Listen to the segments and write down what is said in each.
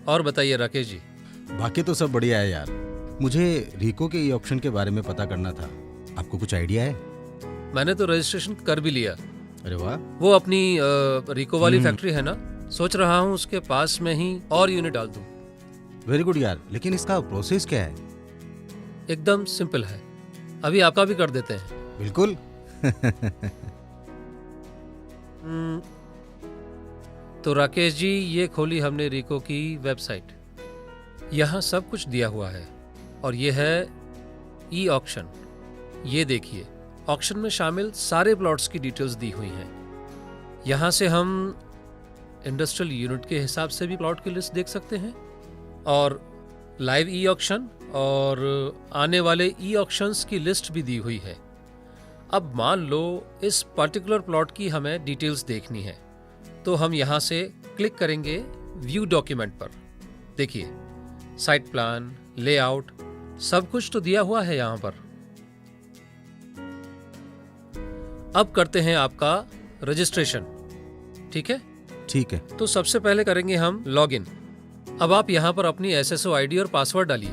और बताइए राकेश जी। बाकी तो सब बढ़िया है यार। मुझे रिको के ई ऑक्शन के बारे में पता करना था। आपको कुछ आइडिया है? मैंने तो रजिस्ट्रेशन कर भी लिया। अरे वाह। वो अपनी रिको वाली फैक्ट्री है ना, सोच रहा हूँ उसके पास में ही और यूनिट डाल दूँ। वेरी गुड यार, लेकिन इसका प्रोसेस क्या है? एकदम सिंपल है, अभी आपका भी कर देते हैं। बिल्कुल। तो राकेश जी, ये खोली हमने रिको की वेबसाइट। यहाँ सब कुछ दिया हुआ है और ये है ई ऑक्शन। ये देखिए, ऑक्शन में शामिल सारे प्लॉट्स की डिटेल्स दी हुई हैं। यहाँ से हम इंडस्ट्रियल यूनिट के हिसाब से भी प्लॉट की लिस्ट देख सकते हैं और लाइव ई ऑक्शन और आने वाले ई ऑक्शंस की लिस्ट भी दी हुई है। अब मान लो इस पर्टिकुलर प्लॉट की हमें डिटेल्स देखनी है, तो हम यहाँ से क्लिक करेंगे व्यू डॉक्यूमेंट पर। देखिए, साइट प्लान, लेआउट, सब कुछ तो दिया हुआ है यहाँ पर। अब करते हैं आपका रजिस्ट्रेशन, ठीक है? ठीक है। तो सबसे पहले करेंगे हम लॉगिन। अब आप यहाँ पर अपनी एसएसओ आईडी और पासवर्ड डालिए।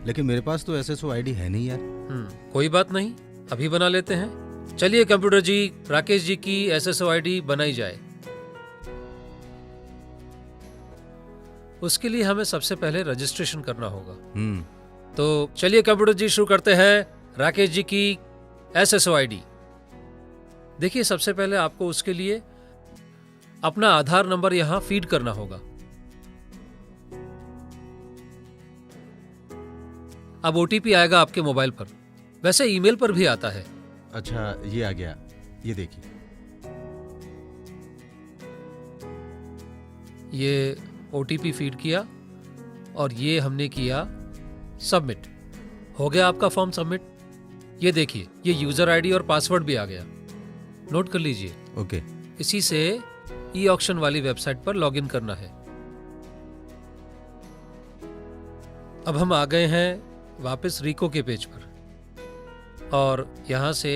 लेकिन मेरे पास तो एसएसओ आईडी है नहीं यार। कोई बात नहीं, अभी बना लेते हैं। चलिए कंप्यूटर जी, राकेश जी की एसएसओ आईडी बनाई जाए। उसके लिए हमें सबसे पहले रजिस्ट्रेशन करना होगा। तो चलिए कंप्यूटर जी, शुरू करते हैं राकेश जी की एसएसओ आईडी। देखिए, सबसे पहले आपको उसके लिए अपना आधार नंबर यहां फीड करना होगा। अब ओटीपी आएगा आपके मोबाइल पर, वैसे ईमेल पर भी आता है। अच्छा, ये आ गया, ये देखिए। ये ओटीपी फीड किया और ये हमने किया सबमिट। हो गया आपका फॉर्म सबमिट। ये देखिए, ये यूजर आईडी और पासवर्ड भी आ गया, नोट कर लीजिए। ओके। इसी से ई ऑक्शन वाली वेबसाइट पर लॉगिन करना है। अब हम आ गए हैं वापस रिको के पेज पर और यहां से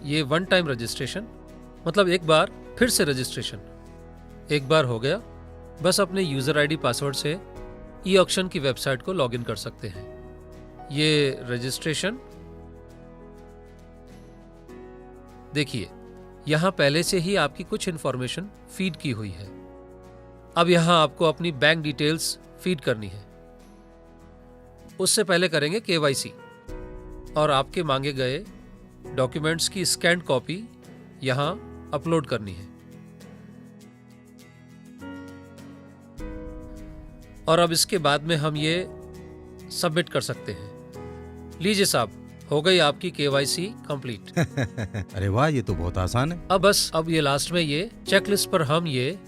ये वन टाइम रजिस्ट्रेशन, मतलब एक बार फिर से रजिस्ट्रेशन। एक बार हो गया, बस अपने यूजर आईडी पासवर्ड से ई ऑक्शन की वेबसाइट को लॉगिन कर सकते हैं। ये रजिस्ट्रेशन देखिए, यहां पहले से ही आपकी कुछ इंफॉर्मेशन फीड की हुई है। अब यहां आपको अपनी बैंक डिटेल्स फीड करनी है। उससे पहले करेंगे केवाईसी और आपके मांगे गए डॉक्यूमेंट्स की स्कैन्ड कॉपी यहां अपलोड करनी है। और अब इसके बाद में हम ये सबमिट कर सकते हैं। लीजिए साहब, हो गई आपकी केवाईसी कंप्लीट। अरे वाह, ये तो बहुत आसान है। अब ये लास्ट में ये चेकलिस्ट पर हम ये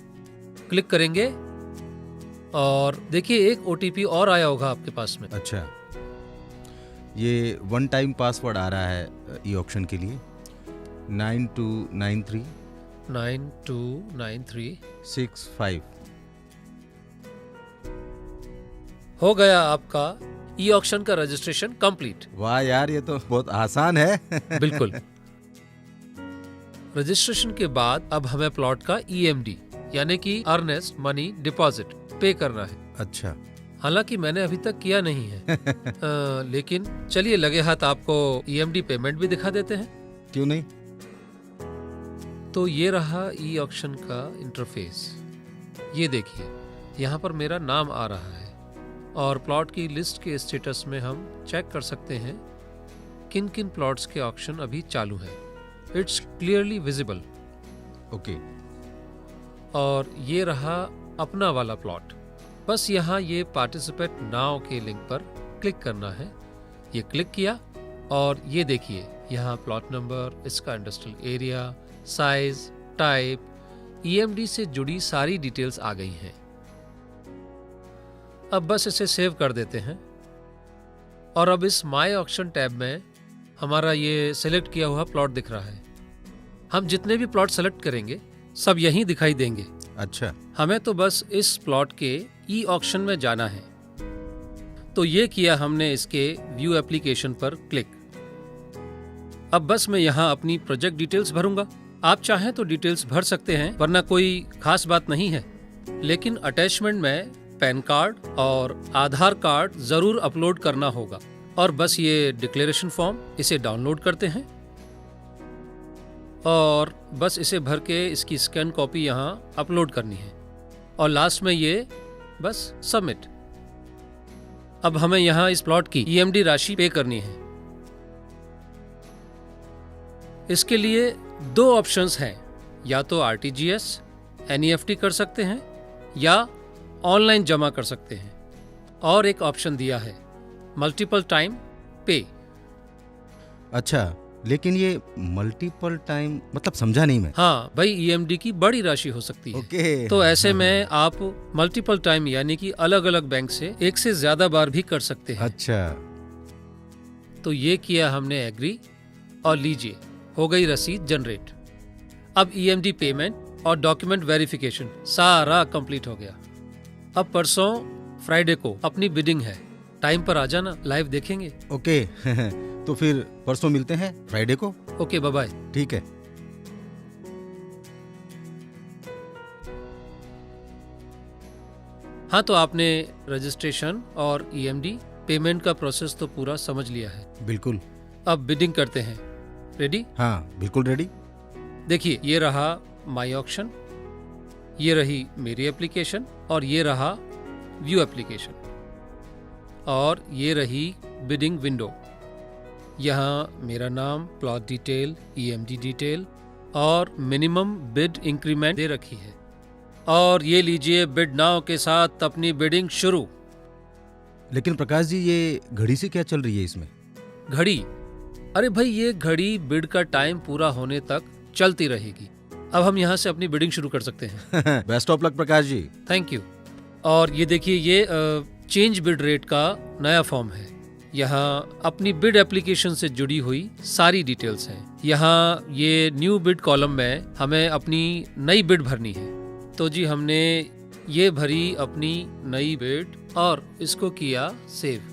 क्लिक करेंगे और देखिए, एक ओटीपी और आया होगा आपके पास में। अच्छा, ये वन टाइम पासवर्ड आ रहा है ई ऑक्शन के लिए, 9293 9293 65। हो गया आपका ई ऑक्शन का रजिस्ट्रेशन कंप्लीट। वाह यार, ये तो बहुत आसान है। बिल्कुल। रजिस्ट्रेशन के बाद अब हमें प्लॉट का ईएमडी यानी कि अर्नेस्ट मनी डिपॉजिट पे करना है। अच्छा। हालांकि मैंने अभी तक किया नहीं है। लेकिन चलिए, लगे हाथ आपको ईएमडी पेमेंट भी दिखा देते हैं। क्यों नहीं। तो ये रहा ई ऑक्शन का इंटरफेस। ये देखिए, यहाँ पर मेरा नाम आ रहा है और प्लॉट की लिस्ट के स्टेटस में हम चेक कर सकते हैं किन किन प्लॉट्स के ऑक्शन अभी चालू है। It's clearly visible. ओके। और ये रहा अपना वाला प्लॉट। बस यहाँ ये पार्टिसिपेट नाउ के लिंक पर क्लिक करना है। ये क्लिक किया और ये देखिए, यहाँ प्लॉट नंबर, इसका industrial area, size, type, EMD से जुड़ी सारी डिटेल्स आ गई हैं। अब बस इसे सेव कर देते हैं और अब इस माय ऑक्शन टैब में हमारा ये सिलेक्ट किया हुआ प्लॉट दिख रहा है। हम जितने भी प्लॉट सेलेक्ट करेंगे सब यहीं दिखाई देंगे। अच्छा। हमें तो बस इस प्लॉट के ई ऑक्शन में जाना है। तो ये किया हमने इसके व्यू एप्लीकेशन पर क्लिक। अब बस मैं यहाँ अपनी प्रोजेक्ट डिटेल्स भरूंगा। आप चाहें तो डिटेल्स भर सकते हैं, वरना कोई खास बात नहीं है। लेकिन अटैचमेंट में पैन कार्ड और आधार कार्ड जरूर अपलोड करना होगा। और बस ये डिक्लेरेशन फॉर्म, इसे डाउनलोड करते हैं और बस इसे भर के इसकी स्कैन कॉपी यहाँ अपलोड करनी है और लास्ट में ये बस सबमिट। अब हमें यहाँ इस प्लॉट की ईएमडी राशि पे करनी है। इसके लिए दो ऑप्शंस हैं, या तो आरटीजीएस एनईएफटी कर सकते हैं या ऑनलाइन जमा कर सकते हैं, और एक ऑप्शन दिया है मल्टीपल टाइम पे। अच्छा, लेकिन ये मल्टीपल टाइम मतलब समझा नहीं मैं। हाँ भाई, ईएमडी की बड़ी राशि हो सकती है। ओके। तो ऐसे में आप मल्टीपल टाइम यानी कि अलग अलग बैंक से एक से ज्यादा बार भी कर सकते हैं। अच्छा, तो ये किया हमने एग्री, और लीजिए हो गई रसीद जनरेट। अब ईएमडी पेमेंट और डॉक्यूमेंट वेरिफिकेशन सारा कंप्लीट हो गया। अब परसों फ्राइडे को अपनी बिडिंग है, टाइम पर आ जाना, लाइव देखेंगे। ओके। तो फिर परसों मिलते हैं, फ्राइडे को। Okay, bye bye. ठीक है। हाँ, तो आपने रजिस्ट्रेशन और ईएमडी पेमेंट का प्रोसेस तो पूरा समझ लिया है। बिल्कुल। अब बिडिंग करते हैं। रेडी? हाँ, बिल्कुल रेडी। देखिए, ये रहा माई ऑक्शन, ये रही मेरी एप्लीकेशन, और ये रहा व्यू एप्लीकेशन, और ये रही बिडिंग विंडो। यहाँ मेरा नाम, प्लॉट डिटेल, ईएमडी डिटेल और मिनिमम बिड इंक्रीमेंट दे रखी है। और ये लीजिए बिड नाउ के साथ अपनी बिडिंग शुरू। लेकिन प्रकाश जी, ये घड़ी से क्या चल रही है इसमें? घड़ी? अरे भाई, ये घड़ी बिड का टाइम पूरा होने तक चलती रहेगी। अब हम यहाँ से अपनी बिडिंग शुरू कर सकते हैं। Best of luck Prakash ji. Thank you. और ये देखिए, ये चेंज बिड रेट का नया फॉर्म है। यहाँ अपनी बिड एप्लीकेशन से जुड़ी हुई सारी डिटेल्स हैं। यहाँ ये न्यू बिड कॉलम में हमें अपनी नई बिड भरनी है। तो जी, हमने ये भरी अपनी नई बिड और इसको किया सेव।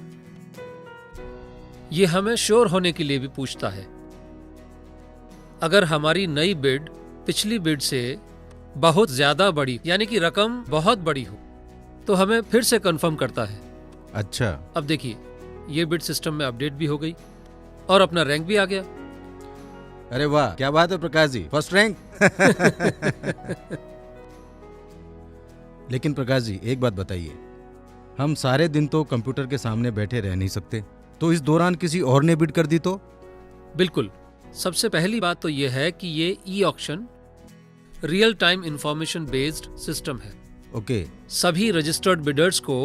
ये हमें श्योर होने के लिए भी पूछता है। अगर हमारी नई बिड पिछली बिड से बहुत ज्यादा बड़ी यानी कि रकम बहुत बड़ी हो तो हमें फिर से कंफर्म करता है। अच्छा। अब देखिए, ये बिड सिस्टम में अपडेट भी हो गई और अपना रैंक भी आ गया। अरे वाह, क्या बात है प्रकाश जी, फर्स्ट रैंक। लेकिन प्रकाश जी, एक बात बताइए, हम सारे दिन तो कंप्यूटर के सामने बैठे रह नहीं सकते, तो इस दौरान किसी और ने बिड कर दी तो? बिल्कुल। सबसे पहली बात तो यह है कि ये e auction real time information based system है। ओके। सभी रजिस्टर्ड बिडर्स को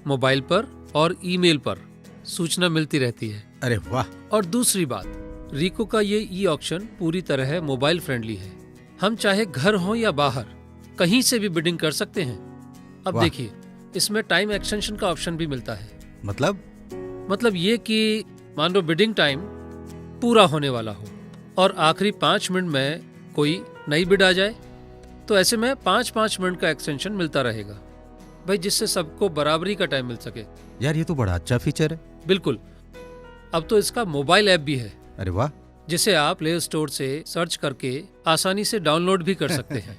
मोबाइल पर और ईमेल पर सूचना मिलती रहती है। अरे वाह। और दूसरी बात, रिको का ये ई ऑक्शन पूरी तरह मोबाइल फ्रेंडली है। हम चाहे घर हो या बाहर कहीं से भी बिडिंग कर सकते हैं। अब देखिए, इसमें टाइम एक्सटेंशन का ऑप्शन भी मिलता है। मतलब ये कि मान लो बिडिंग टाइम पूरा होने वाला हो और आखिरी 5 मिनट में कोई नई बिड आ जाए, तो ऐसे में 5-5 मिनट का एक्सटेंशन मिलता रहेगा भाई, जिससे सबको बराबरी का टाइम मिल सके। यार, ये तो बड़ा अच्छा फीचर है। बिल्कुल। अब तो इसका मोबाइल ऐप भी है। अरे वाह। जिसे आप प्ले स्टोर से सर्च करके आसानी से डाउनलोड भी कर सकते हैं।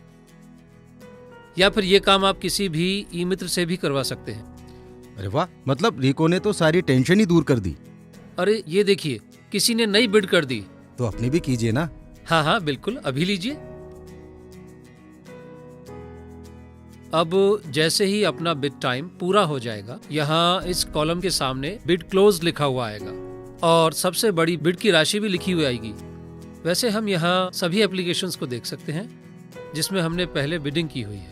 या फिर ये काम आप किसी भी ई मित्र से भी करवा सकते हैं। अरे वाह, मतलब रिको ने तो सारी टेंशन ही दूर कर दी। अरे ये देखिए, किसी ने नई बिड कर दी, तो अपनी भी कीजिए ना। हाँ हाँ बिल्कुल, अभी लीजिए। अब जैसे ही अपना बिड टाइम पूरा हो जाएगा, यहाँ इस कॉलम के सामने बिड क्लोज लिखा हुआ आएगा और सबसे बड़ी बिड की राशि भी लिखी हुई आएगी। वैसे हम यहाँ सभी एप्लीकेशंस को देख सकते हैं जिसमें हमने पहले बिडिंग की हुई है।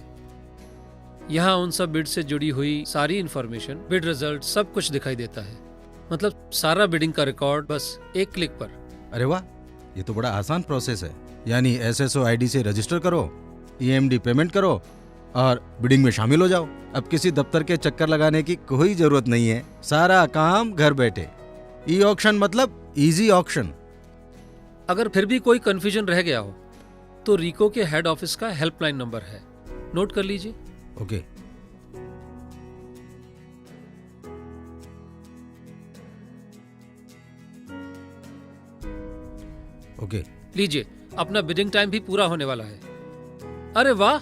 यहाँ उन सब बिड से जुड़ी हुई सारी इंफॉर्मेशन, बिड रिजल्ट, सब कुछ दिखाई देता है। मतलब सारा बिडिंग का रिकॉर्ड बस एक क्लिक पर। अरे वाह, ये तो बड़ा आसान प्रोसेस है। यानी SSO ID से रजिस्टर करो, EMD पेमेंट करो और बिडिंग में शामिल हो जाओ। अब किसी दफ्तर के चक्कर लगाने की कोई जरूरत नहीं है, सारा काम घर बैठे। ई ऑक्शन मतलब इजी ऑक्शन। अगर फिर भी कोई कंफ्यूजन रह गया हो तो रिको के हेड ऑफिस का हेल्पलाइन नंबर है, नोट कर लीजिए। ओके। ओके। लीजिए, अपना बिडिंग टाइम भी पूरा होने वाला है। अरे वाह,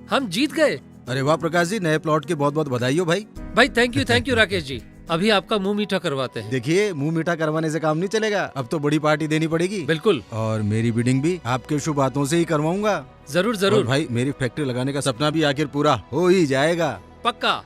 हम जीत गए। अरे वाह प्रकाश जी, नए प्लॉट की बहुत बहुत बधाई हो भाई। भाई थैंक यू राकेश जी। अभी आपका मुंह मीठा करवाते हैं। देखिए, मुंह मीठा करवाने से काम नहीं चलेगा, अब तो बड़ी पार्टी देनी पड़ेगी। बिल्कुल। और मेरी बिडिंग भी आपके शुभ हाथों से ही करवाऊंगा। जरूर और जरूर। भाई, मेरी फैक्ट्री लगाने का सपना भी आखिर पूरा हो ही जाएगा। पक्का।